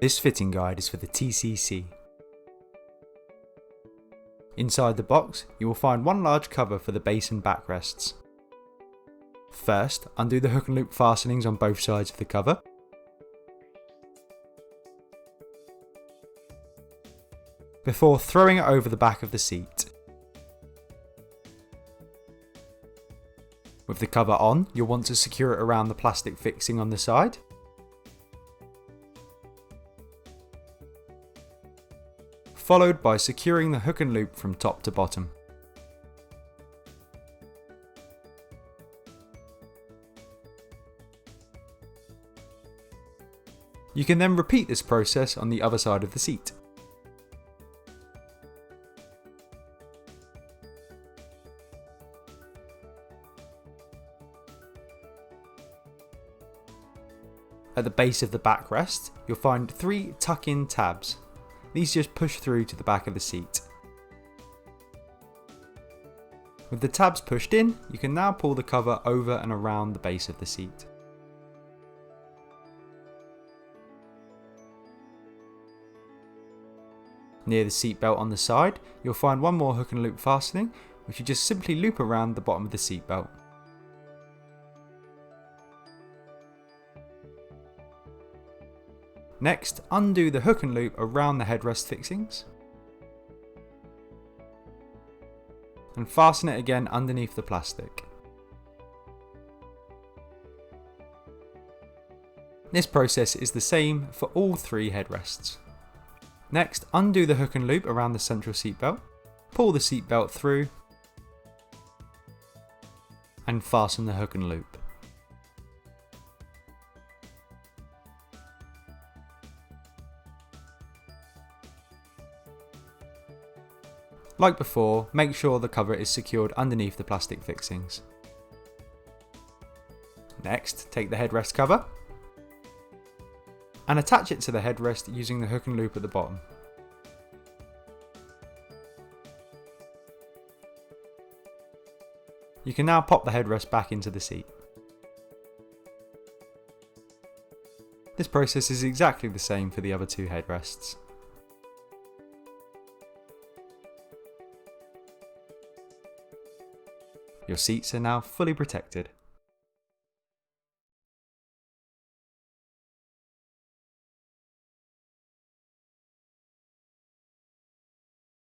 This fitting guide is for the TCC. Inside the box, you will find one large cover for the base and backrests. First, undo the hook and loop fastenings on both sides of the cover. Before throwing it over the back of the seat. With the cover on, you'll want to secure it around the plastic fixing on the side. Followed by securing the hook and loop from top to bottom. You can then repeat this process on the other side of the seat. At the base of the backrest, you'll find 3 tuck-in tabs. These just push through to the back of the seat. With the tabs pushed in, you can now pull the cover over and around the base of the seat. Near the seat belt on the side, you'll find one more hook and loop fastening, which you just simply loop around the bottom of the seat belt. Next, undo the hook and loop around the headrest fixings and fasten it again underneath the plastic. This process is the same for all 3 headrests. Next, undo the hook and loop around the central seat belt, pull the seat belt through and fasten the hook and loop. Like before, make sure the cover is secured underneath the plastic fixings. Next, take the headrest cover and attach it to the headrest using the hook and loop at the bottom. You can now pop the headrest back into the seat. This process is exactly the same for the other 2 headrests. Your seats are now fully protected.